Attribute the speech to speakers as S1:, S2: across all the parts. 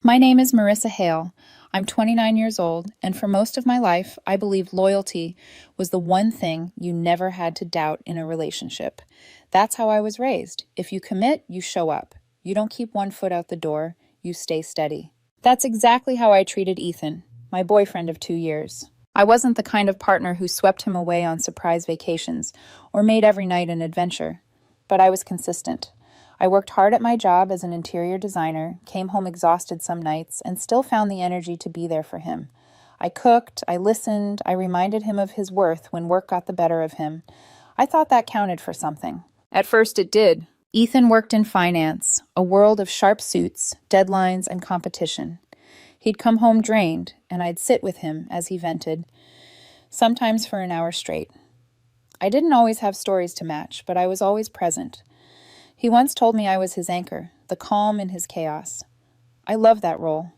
S1: My name is Marissa Hale. I'm 29 years old, and for most of my life, I believe loyalty was the one thing you never had to doubt in a relationship. That's how I was raised. If you commit, you show up. You don't keep one foot out the door, you stay steady. That's exactly how I treated Ethan, my boyfriend of 2 years. I wasn't the kind of partner who swept him away on surprise vacations or made every night an adventure, but I was consistent. I worked hard at my job as an interior designer, came home exhausted some nights, and still found the energy to be there for him. I cooked, I listened, I reminded him of his worth when work got the better of him. I thought that counted for something. At first it did. Ethan worked in finance, a world of sharp suits, deadlines, and competition. He'd come home drained, and I'd sit with him as he vented, sometimes for an hour straight. I didn't always have stories to match, but I was always present. He once told me I was his anchor, the calm in his chaos. I loved that role.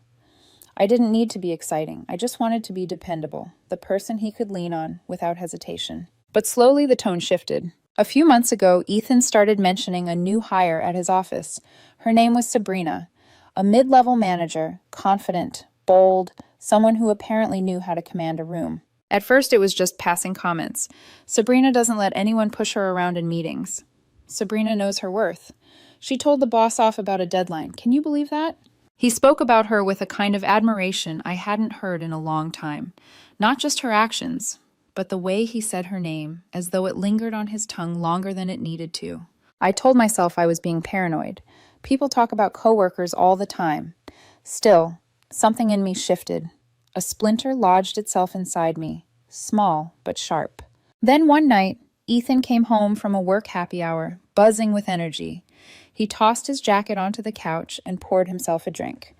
S1: I didn't need to be exciting. I just wanted to be dependable, the person he could lean on without hesitation. But slowly the tone shifted. A few months ago, Ethan started mentioning a new hire at his office. Her name was Sabrina, a mid-level manager, confident, bold, someone who apparently knew how to command a room. At first, it was just passing comments. Sabrina doesn't let anyone push her around in meetings. Sabrina knows her worth. She told the boss off about a deadline. Can you believe that? He spoke about her with a kind of admiration I hadn't heard in a long time. Not just her actions, but the way he said her name, as though it lingered on his tongue longer than it needed to. I told myself I was being paranoid. People talk about coworkers all the time. Still, something in me shifted. A splinter lodged itself inside me, small but sharp. Then one night, Ethan came home from a work happy hour, buzzing with energy. He tossed his jacket onto the couch and poured himself a drink.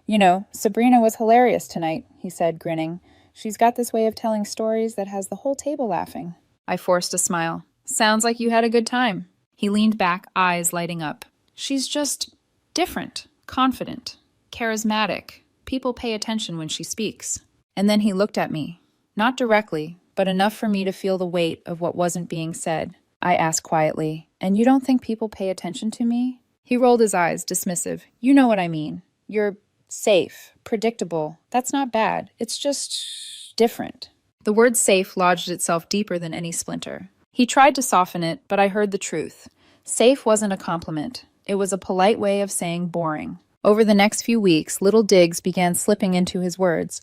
S1: You know, Sabrina was hilarious tonight, he said, grinning. She's got this way of telling stories that has the whole table laughing. I forced a smile. Sounds like you had a good time. He leaned back, eyes lighting up. She's just different, confident, charismatic. People pay attention when she speaks. And then he looked at me, not directly, but enough for me to feel the weight of what wasn't being said. I asked quietly, "And you don't think people pay attention to me?" He rolled his eyes, dismissive. "You know what I mean. You're safe, predictable. That's not bad. It's just different." The word safe lodged itself deeper than any splinter. He tried to soften it, but I heard the truth. Safe wasn't a compliment. It was a polite way of saying boring. Over the next few weeks, little digs began slipping into his words.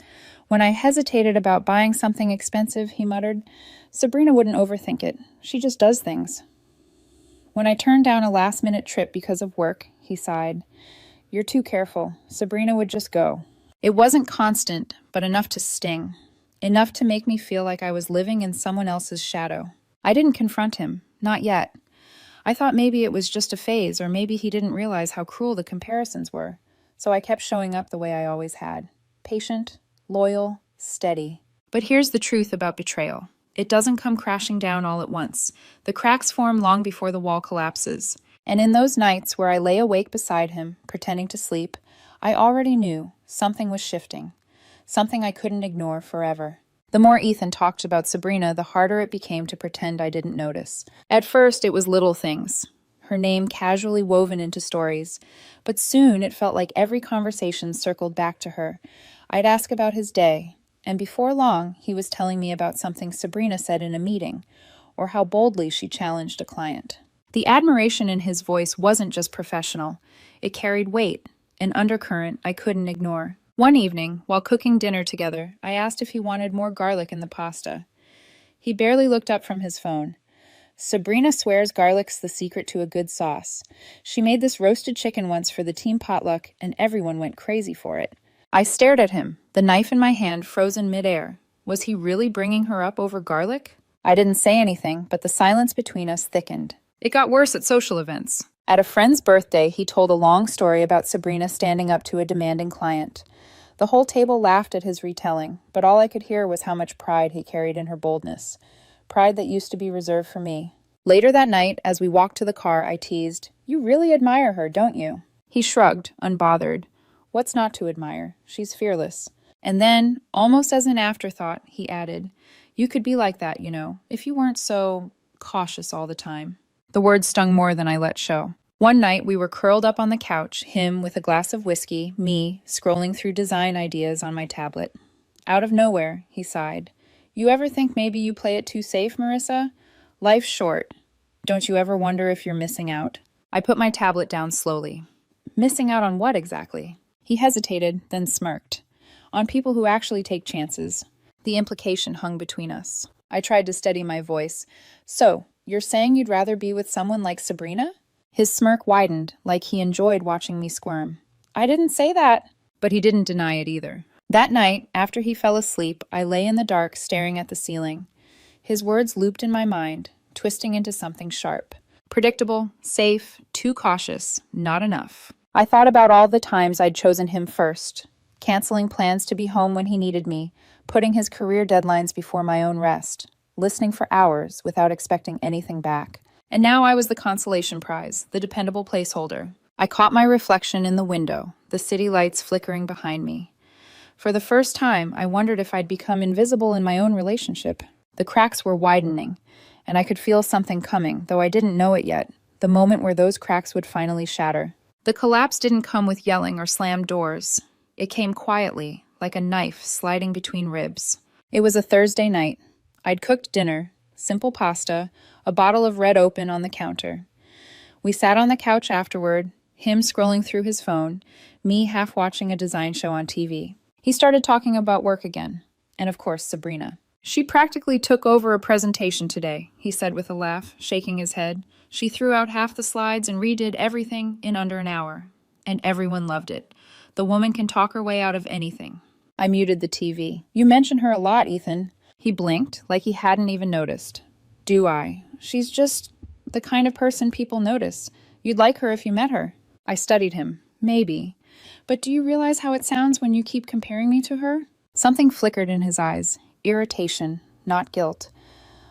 S1: When I hesitated about buying something expensive, he muttered, "Sabrina wouldn't overthink it. She just does things." When I turned down a last-minute trip because of work, he sighed, "You're too careful. Sabrina would just go." It wasn't constant, but enough to sting. Enough to make me feel like I was living in someone else's shadow. I didn't confront him. Not yet. I thought maybe it was just a phase, or maybe he didn't realize how cruel the comparisons were. So I kept showing up the way I always had. Patient, loyal, steady. But here's the truth about betrayal. It doesn't come crashing down all at once. The cracks form long before the wall collapses. And in those nights where I lay awake beside him, pretending to sleep, I already knew something was shifting. Something I couldn't ignore forever. The more Ethan talked about Sabrina, the harder it became to pretend I didn't notice. At first, it was little things. Her name casually woven into stories. But soon, it felt like every conversation circled back to her. I'd ask about his day, and before long, he was telling me about something Sabrina said in a meeting, or how boldly she challenged a client. The admiration in his voice wasn't just professional. It carried weight, an undercurrent I couldn't ignore. One evening, while cooking dinner together, I asked if he wanted more garlic in the pasta. He barely looked up from his phone. "Sabrina swears garlic's the secret to a good sauce. She made this roasted chicken once for the team potluck, and everyone went crazy for it." I stared at him, the knife in my hand frozen midair. Was he really bringing her up over garlic? I didn't say anything, but the silence between us thickened. It got worse at social events. At a friend's birthday, he told a long story about Sabrina standing up to a demanding client. The whole table laughed at his retelling, but all I could hear was how much pride he carried in her boldness. Pride that used to be reserved for me. Later that night, as we walked to the car, I teased, "You really admire her, don't you?" He shrugged, unbothered. What's not to admire? She's fearless. And then, almost as an afterthought, he added, "You could be like that, you know, if you weren't so cautious all the time." The words stung more than I let show. One night, we were curled up on the couch, him with a glass of whiskey, me scrolling through design ideas on my tablet. Out of nowhere, he sighed. You ever think maybe you play it too safe, Marissa? Life's short. Don't you ever wonder if you're missing out? I put my tablet down slowly. Missing out on what exactly? He hesitated, then smirked. On people who actually take chances. The implication hung between us. I tried to steady my voice. So, you're saying you'd rather be with someone like Sabrina? His smirk widened, like he enjoyed watching me squirm. I didn't say that. But he didn't deny it either. That night, after he fell asleep, I lay in the dark staring at the ceiling. His words looped in my mind, twisting into something sharp. Predictable, safe, too cautious, not enough. I thought about all the times I'd chosen him first, canceling plans to be home when he needed me, putting his career deadlines before my own rest, listening for hours without expecting anything back. And now I was the consolation prize, the dependable placeholder. I caught my reflection in the window, the city lights flickering behind me. For the first time, I wondered if I'd become invisible in my own relationship. The cracks were widening, and I could feel something coming, though I didn't know it yet, the moment where those cracks would finally shatter. The collapse didn't come with yelling or slammed doors. It came quietly, like a knife sliding between ribs. It was a Thursday night. I'd cooked dinner, simple pasta, a bottle of Red Open on the counter. We sat on the couch afterward, him scrolling through his phone, me half watching a design show on TV. He started talking about work again, and of course, Sabrina. She practically took over a presentation today, he said with a laugh, shaking his head. She threw out half the slides and redid everything in under an hour. And everyone loved it. The woman can talk her way out of anything. I muted the TV. You mention her a lot, Ethan. He blinked, like he hadn't even noticed. Do I? She's just the kind of person people notice. You'd like her if you met her. I studied him. Maybe. But do you realize how it sounds when you keep comparing me to her? Something flickered in his eyes. Irritation, not guilt.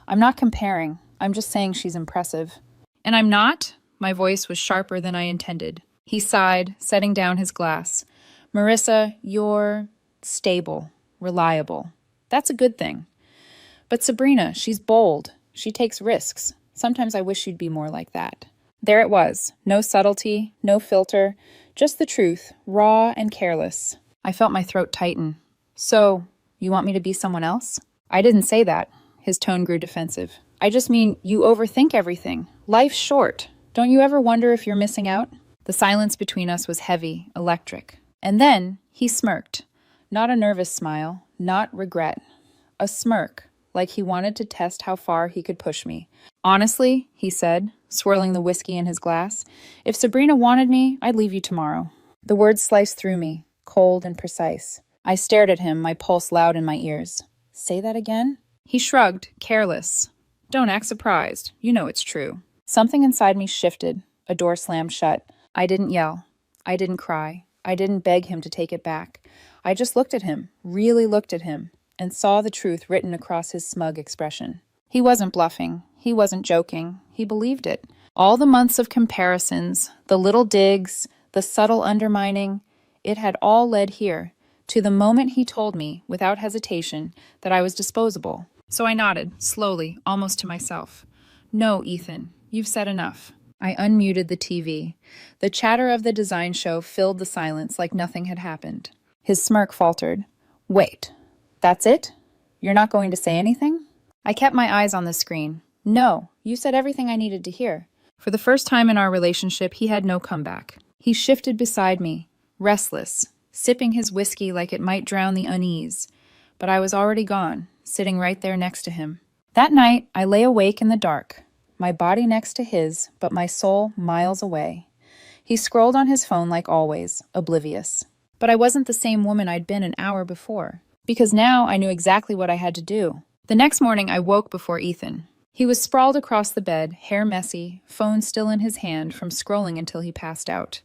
S1: I'm not comparing. I'm just saying she's impressive. And I'm not? My voice was sharper than I intended. He sighed, setting down his glass. Marissa, you're stable, reliable. That's a good thing. But Sabrina, she's bold. She takes risks. Sometimes I wish you'd be more like that. There it was. No subtlety, no filter, just the truth, raw and careless. I felt my throat tighten. So, you want me to be someone else? I didn't say that. His tone grew defensive. I just mean, you overthink everything. Life's short. Don't you ever wonder if you're missing out? The silence between us was heavy, electric. And then, he smirked. Not a nervous smile, not regret. A smirk, like he wanted to test how far he could push me. Honestly, he said, swirling the whiskey in his glass, if Sabrina wanted me, I'd leave you tomorrow. The words sliced through me, cold and precise. I stared at him, my pulse loud in my ears. Say that again? He shrugged, careless. Don't act surprised. You know it's true. Something inside me shifted. A door slammed shut. I didn't yell. I didn't cry. I didn't beg him to take it back. I just looked at him, really looked at him, and saw the truth written across his smug expression. He wasn't bluffing. He wasn't joking. He believed it. All the months of comparisons, the little digs, the subtle undermining, it had all led here, to the moment he told me, without hesitation, that I was disposable. So I nodded, slowly, almost to myself. No, Ethan, you've said enough. I unmuted the TV. The chatter of the design show filled the silence like nothing had happened. His smirk faltered. Wait, that's it? You're not going to say anything? I kept my eyes on the screen. No, you said everything I needed to hear. For the first time in our relationship, he had no comeback. He shifted beside me, restless, sipping his whiskey like it might drown the unease. But I was already gone, sitting right there next to him. That night, I lay awake in the dark, my body next to his, but my soul miles away. He scrolled on his phone like always, oblivious. But I wasn't the same woman I'd been an hour before, because now I knew exactly what I had to do. The next morning, I woke before Ethan. He was sprawled across the bed, hair messy, phone still in his hand from scrolling until he passed out.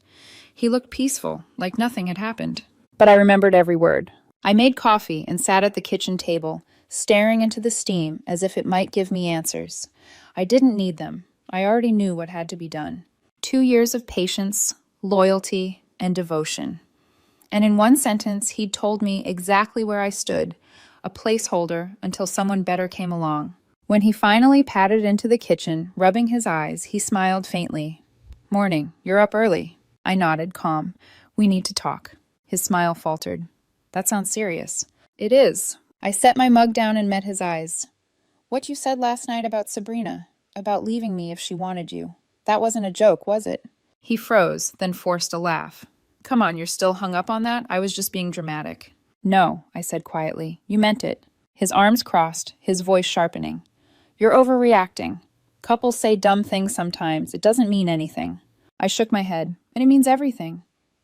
S1: He looked peaceful, like nothing had happened. But I remembered every word. I made coffee and sat at the kitchen table, staring into the steam as if it might give me answers. I didn't need them. I already knew what had to be done. 2 years of patience, loyalty, and devotion. And in one sentence, he'd told me exactly where I stood, a placeholder until someone better came along. When he finally padded into the kitchen, rubbing his eyes, he smiled faintly. Morning. You're up early. I nodded, calm. We need to talk. His smile faltered. That sounds serious. It is. I set my mug down and met his eyes. What you said last night about Sabrina, about leaving me if she wanted you. That wasn't a joke, was it? He froze, then forced a laugh. Come on, you're still hung up on that? I was just being dramatic. No, I said quietly. You meant it. His arms crossed, his voice sharpening. You're overreacting. Couples say dumb things sometimes. It doesn't mean anything. I shook my head. And it means everything.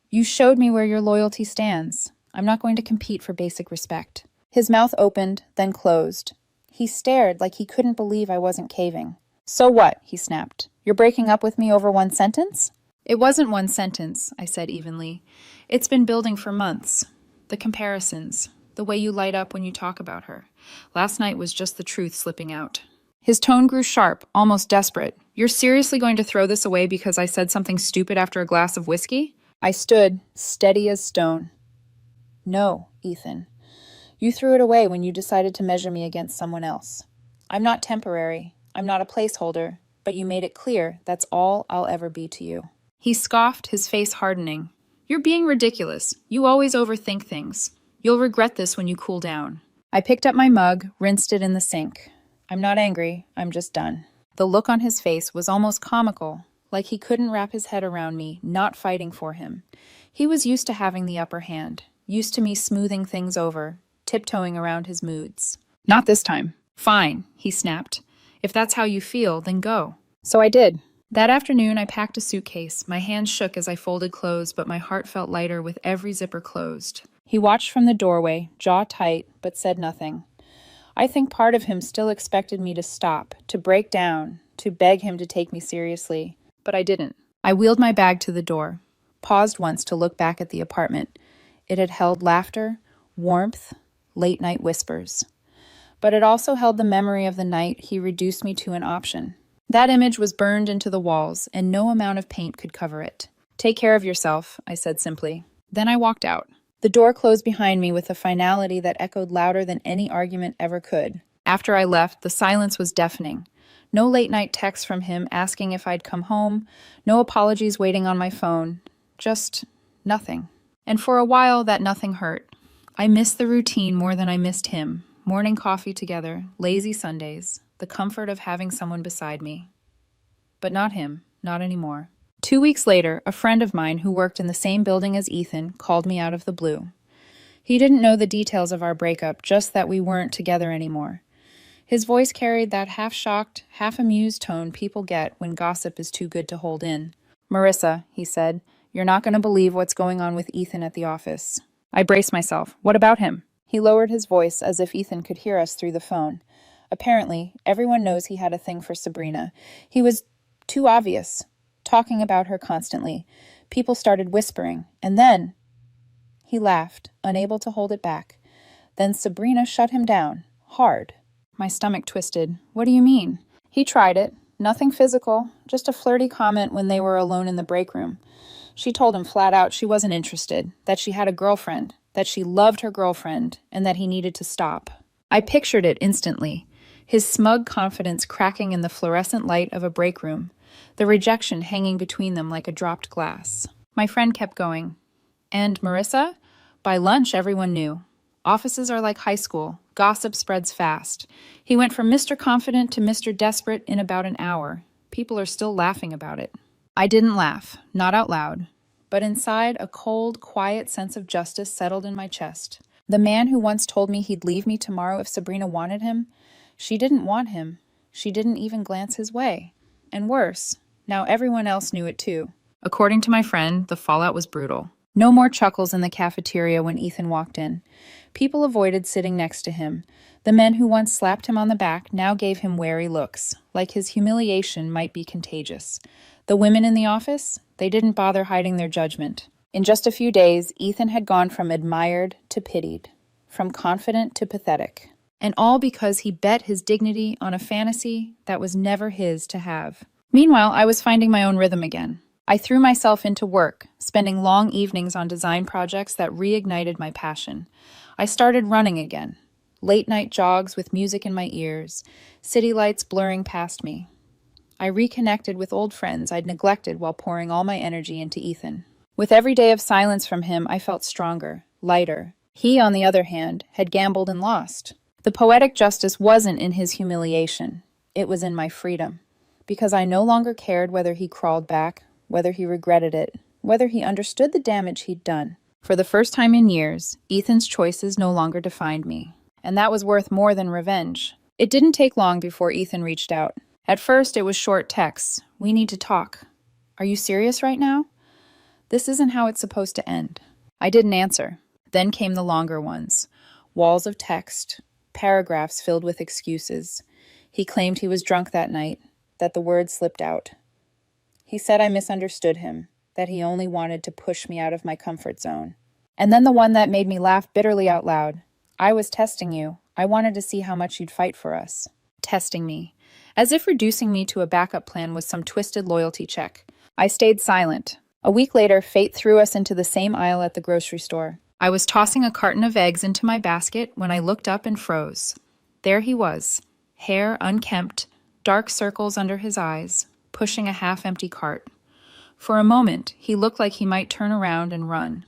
S1: You showed me where your loyalty stands. I'm not going to compete for basic respect. His mouth opened, then closed. He stared like he couldn't believe I wasn't caving. So what? He snapped. You're breaking up with me over one sentence? It wasn't one sentence, I said evenly. It's been building for months. The comparisons, the way you light up when you talk about her. Last night was just the truth slipping out. His tone grew sharp, almost desperate. You're seriously going to throw this away because I said something stupid after a glass of whiskey? I stood, steady as stone. No, Ethan. You threw it away when you decided to measure me against someone else. I'm not temporary. I'm not a placeholder, but you made it clear that's all I'll ever be to you. He scoffed, his face hardening. You're being ridiculous. You always overthink things. You'll regret this when you cool down. I picked up my mug, rinsed it in the sink. I'm not angry. I'm just done. The look on his face was almost comical, like he couldn't wrap his head around me, not fighting for him. He was used to having the upper hand, used to me smoothing things over, tiptoeing around his moods. Not this time. Fine, he snapped. If that's how you feel, then go. So I did. That afternoon, I packed a suitcase. My hands shook as I folded clothes, but my heart felt lighter with every zipper closed. He watched from the doorway, jaw tight, but said nothing. I think part of him still expected me to stop, to break down, to beg him to take me seriously. But I didn't. I wheeled my bag to the door, paused once to look back at the apartment. It had held laughter, warmth, late-night whispers. But it also held the memory of the night he reduced me to an option. That image was burned into the walls, and no amount of paint could cover it. Take care of yourself, I said simply. Then I walked out. The door closed behind me with a finality that echoed louder than any argument ever could. After I left, the silence was deafening. No late-night texts from him asking if I'd come home, no apologies waiting on my phone. Just nothing. And for a while, that nothing hurt. I missed the routine more than I missed him. Morning coffee together, lazy Sundays, the comfort of having someone beside me. But not him, not anymore. 2 weeks later, a friend of mine who worked in the same building as Ethan called me out of the blue. He didn't know the details of our breakup, just that we weren't together anymore. His voice carried that half-shocked, half-amused tone people get when gossip is too good to hold in. Marissa, he said, you're not going to believe what's going on with Ethan at the office. I braced myself. What about him? He lowered his voice as if Ethan could hear us through the phone. Apparently, everyone knows he had a thing for Sabrina. He was too obvious, talking about her constantly. People started whispering, and then... He laughed, unable to hold it back. Then Sabrina shut him down, hard. My stomach twisted. What do you mean? He tried it. Nothing physical, just a flirty comment when they were alone in the break room. She told him flat out she wasn't interested, that she had a girlfriend, that she loved her girlfriend, and that he needed to stop. I pictured it instantly, his smug confidence cracking in the fluorescent light of a break room, the rejection hanging between them like a dropped glass. My friend kept going. And Marissa? By lunch, everyone knew. Offices are like high school. Gossip spreads fast. He went from Mr. Confident to Mr. Desperate in about an hour. People are still laughing about it. I didn't laugh, not out loud. But inside, a cold, quiet sense of justice settled in my chest. The man who once told me he'd leave me tomorrow if Sabrina wanted him, she didn't want him. She didn't even glance his way. And worse, now everyone else knew it too. According to my friend, the fallout was brutal. No more chuckles in the cafeteria when Ethan walked in. People avoided sitting next to him. The men who once slapped him on the back now gave him wary looks, like his humiliation might be contagious. The women in the office, they didn't bother hiding their judgment. In just a few days, Ethan had gone from admired to pitied, from confident to pathetic. And all because he bet his dignity on a fantasy that was never his to have. Meanwhile, I was finding my own rhythm again. I threw myself into work, spending long evenings on design projects that reignited my passion. I started running again. Late-night jogs with music in my ears, city lights blurring past me. I reconnected with old friends I'd neglected while pouring all my energy into Ethan. With every day of silence from him, I felt stronger, lighter. He, on the other hand, had gambled and lost. The poetic justice wasn't in his humiliation. It was in my freedom. Because I no longer cared whether he crawled back, whether he regretted it, whether he understood the damage he'd done. For the first time in years, Ethan's choices no longer defined me. And that was worth more than revenge. It didn't take long before Ethan reached out. At first, it was short texts. "We need to talk." "Are you serious right now?" "This isn't how it's supposed to end." I didn't answer. Then came the longer ones. Walls of text, paragraphs filled with excuses. He claimed he was drunk that night, that the words slipped out. He said I misunderstood him, that he only wanted to push me out of my comfort zone. And then the one that made me laugh bitterly out loud. "I was testing you. I wanted to see how much you'd fight for us." Testing me. As if reducing me to a backup plan was some twisted loyalty check. I stayed silent. A week later, fate threw us into the same aisle at the grocery store. I was tossing a carton of eggs into my basket when I looked up and froze. There he was, hair unkempt, dark circles under his eyes, pushing a half-empty cart. For a moment, he looked like he might turn around and run.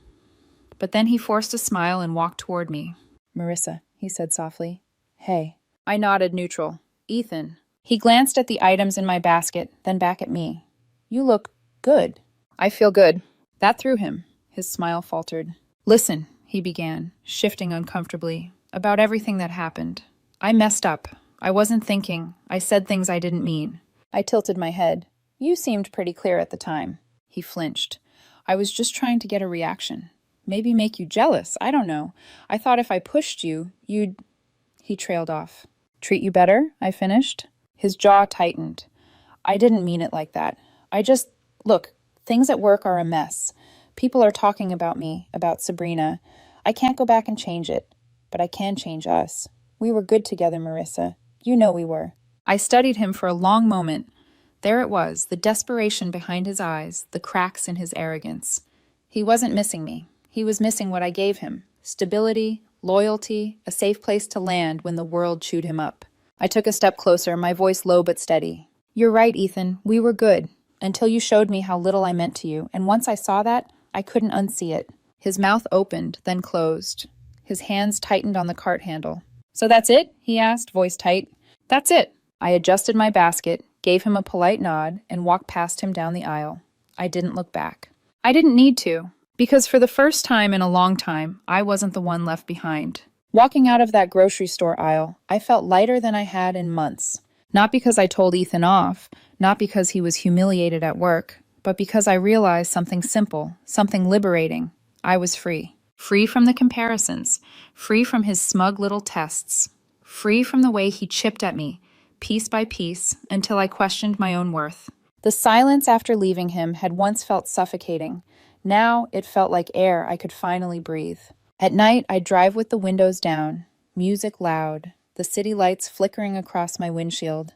S1: But then he forced a smile and walked toward me. "Marissa," he said softly. "Hey." I nodded neutral. "Ethan." He glanced at the items in my basket, then back at me. "You look good." "I feel good." That threw him. His smile faltered. "Listen," he began, shifting uncomfortably, "about everything that happened. I messed up. I wasn't thinking. I said things I didn't mean." I tilted my head. "You seemed pretty clear at the time." He flinched. "I was just trying to get a reaction. Maybe make you jealous. I don't know. I thought if I pushed you, you'd—" He trailed off. "Treat you better?" I finished. His jaw tightened. "I didn't mean it like that. Look, things at work are a mess. People are talking about me, about Sabrina. I can't go back and change it, but I can change us. We were good together, Marissa. You know we were." I studied him for a long moment. There it was, the desperation behind his eyes, the cracks in his arrogance. He wasn't missing me. He was missing what I gave him. Stability, loyalty, a safe place to land when the world chewed him up. I took a step closer, my voice low but steady. "You're right, Ethan. We were good. Until you showed me how little I meant to you. And once I saw that, I couldn't unsee it." His mouth opened, then closed. His hands tightened on the cart handle. "So that's it?" he asked, voice tight. "That's it." I adjusted my basket, gave him a polite nod, and walked past him down the aisle. I didn't look back. I didn't need to, because for the first time in a long time, I wasn't the one left behind. Walking out of that grocery store aisle, I felt lighter than I had in months. Not because I told Ethan off, not because he was humiliated at work, but because I realized something simple, something liberating. I was free. Free from the comparisons, free from his smug little tests, free from the way he chipped at me, piece by piece, until I questioned my own worth. The silence after leaving him had once felt suffocating. Now it felt like air I could finally breathe. At night, I'd drive with the windows down, music loud, the city lights flickering across my windshield.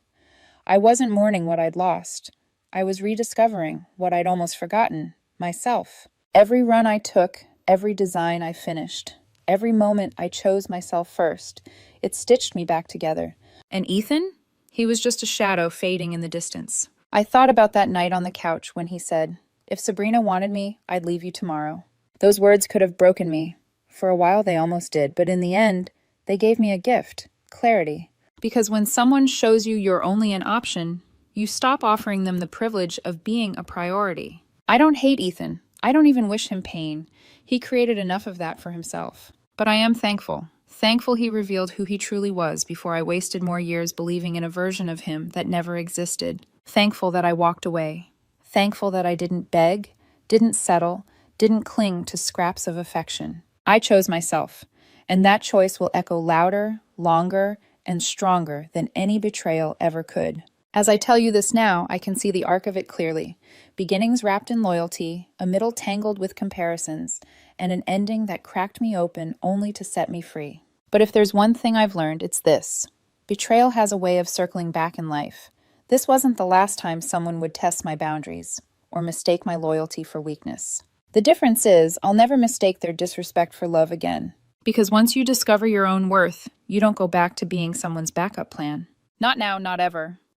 S1: I wasn't mourning what I'd lost. I was rediscovering what I'd almost forgotten, myself. Every run I took, every design I finished, every moment I chose myself first, it stitched me back together. And Ethan? He was just a shadow fading in the distance. I thought about that night on the couch when he said, "If Sabrina wanted me, I'd leave you tomorrow." Those words could have broken me. For a while they almost did, but in the end, they gave me a gift, clarity. Because when someone shows you you're only an option, you stop offering them the privilege of being a priority. I don't hate Ethan. I don't even wish him pain. He created enough of that for himself. But I am thankful. Thankful he revealed who he truly was before I wasted more years believing in a version of him that never existed. Thankful that I walked away. Thankful that I didn't beg, didn't settle, didn't cling to scraps of affection. I chose myself, and that choice will echo louder, longer, and stronger than any betrayal ever could. As I tell you this now, I can see the arc of it clearly. Beginnings wrapped in loyalty, a middle tangled with comparisons, and an ending that cracked me open only to set me free. But if there's one thing I've learned, it's this. Betrayal has a way of circling back in life. This wasn't the last time someone would test my boundaries or mistake my loyalty for weakness. The difference is, I'll never mistake their disrespect for love again. Because once you discover your own worth, you don't go back to being someone's backup plan. Not now, not ever.